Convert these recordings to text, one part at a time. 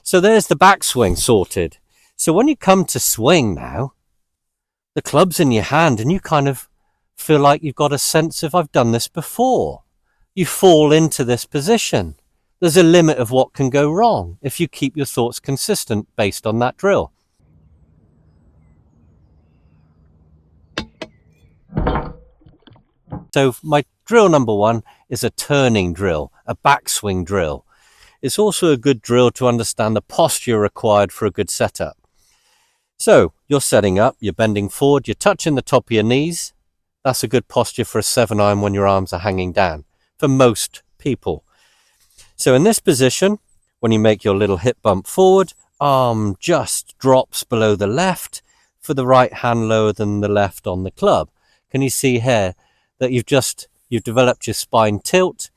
So there's the backswing sorted. So when you come to swing now, the club's in your hand and you kind of feel like you've got a sense of, I've done this before. You fall into this position. There's a limit of what can go wrong if you keep your thoughts consistent based on that drill. So my drill number one is a turning drill, a backswing drill. It's also a good drill to understand the posture required for a good setup. So you're setting up, you're bending forward, you're touching the top of your knees. That's a good posture for a 7-iron when your arms are hanging down for most people. So in this position, when you make your little hip bump forward, arm just drops below the left for the right hand lower than the left on the club. Can you see here that you've developed your spine tilt?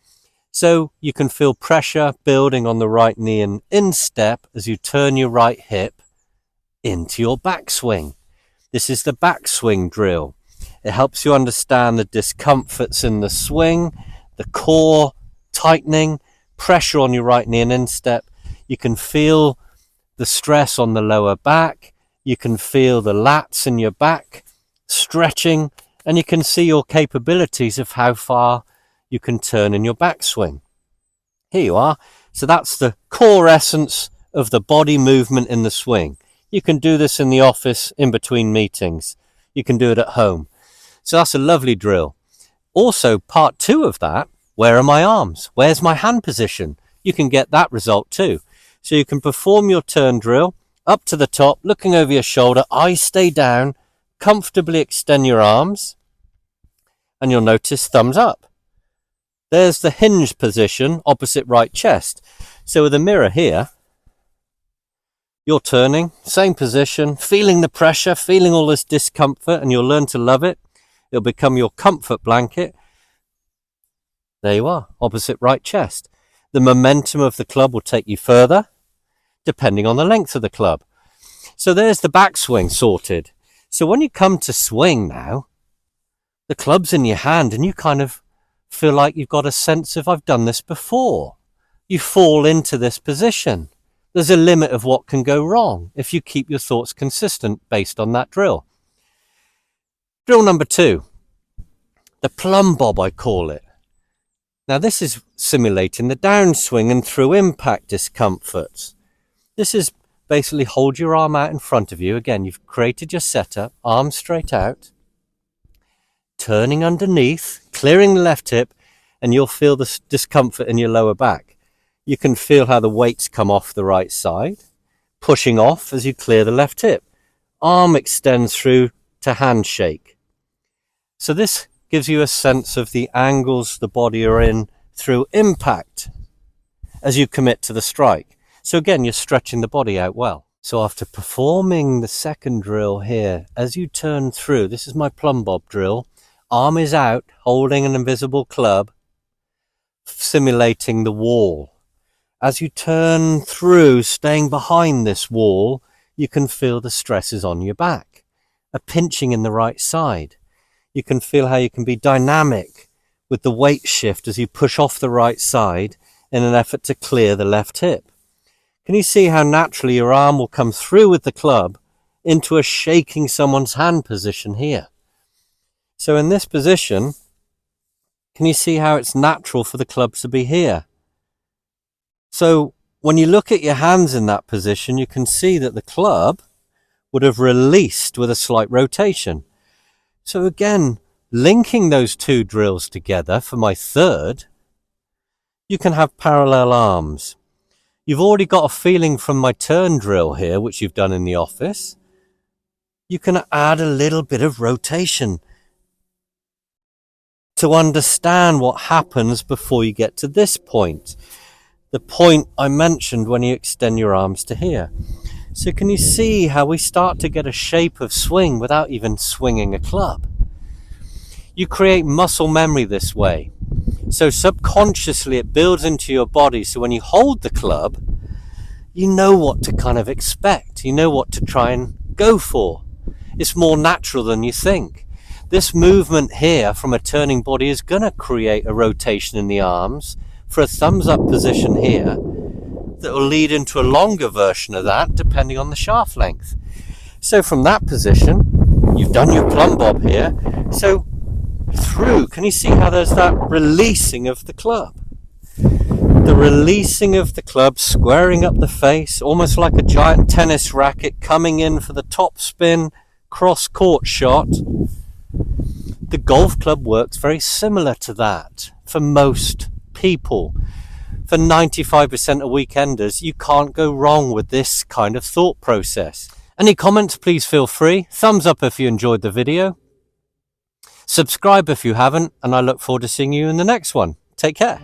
So you can feel pressure building on the right knee and instep as you turn your right hip into your backswing. This is the backswing drill. It helps you understand the discomforts in the swing, the core tightening, pressure on your right knee and instep. You can feel the stress on the lower back. You can feel the lats in your back stretching, and you can see your capabilities of how far you can turn in your backswing. Here you are. So that's the core essence of the body movement in the swing. You can do this in the office in between meetings. You can do it at home. So that's a lovely drill. Also, part 2 of that, where are my arms? Where's my hand position? You can get that result too. So you can perform your turn drill up to the top, looking over your shoulder, eyes stay down, comfortably extend your arms, and you'll notice thumbs up. There's the hinge position opposite right chest. So with a mirror here, you're turning, same position, feeling the pressure, feeling all this discomfort, and you'll learn to love it. It'll become your comfort blanket. There you are, opposite right chest. The momentum of the club will take you further, depending on the length of the club. So there's the backswing sorted. So when you come to swing now, the club's in your hand and you kind of feel like you've got a sense of, I've done this before. You fall into this position. There's a limit of what can go wrong if you keep your thoughts consistent based on that drill. Drill number 2, the plumb bob I call it. Now this is simulating the downswing and through impact discomforts. This is basically hold your arm out in front of you. Again, you've created your setup, arms straight out, turning underneath, clearing the left hip, and you'll feel the discomfort in your lower back. You can feel how the weights come off the right side, pushing off as you clear the left hip. Arm extends through to handshake. So this gives you a sense of the angles the body are in through impact as you commit to the strike. So again, you're stretching the body out well. So after performing the second drill here, as you turn through, this is my plumb bob drill, arm is out, holding an invisible club, simulating the wall. As you turn through, staying behind this wall, you can feel the stresses on your back, a pinching in the right side. You can feel how you can be dynamic with the weight shift as you push off the right side in an effort to clear the left hip. Can you see how naturally your arm will come through with the club into a shaking someone's hand position here? So in this position, can you see how it's natural for the club to be here? So when you look at your hands in that position, you can see that the club would have released with a slight rotation. So again, linking those 2 drills together for my third, you can have parallel arms. You've already got a feeling from my turn drill here, which you've done in the office. You can add a little bit of rotation to understand what happens before you get to this point. The point I mentioned when you extend your arms to here. So can you see how we start to get a shape of swing without even swinging a club? You create muscle memory this way. So subconsciously it builds into your body. So when you hold the club, you know what to kind of expect. You know what to try and go for. It's more natural than you think. This movement here from a turning body is going to create a rotation in the arms for a thumbs up position here that will lead into a longer version of that depending on the shaft length. So from that position, you've done your plumb bob here. So through, can you see how there's that releasing of the club? The releasing of the club, squaring up the face, almost like a giant tennis racket coming in for the top spin, cross court shot. The golf club works very similar to that for most people. For 95% of weekenders, you can't go wrong with this kind of thought process. Any comments, please feel free. Thumbs up if you enjoyed the video. Subscribe if you haven't, and I look forward to seeing you in the next one. Take care.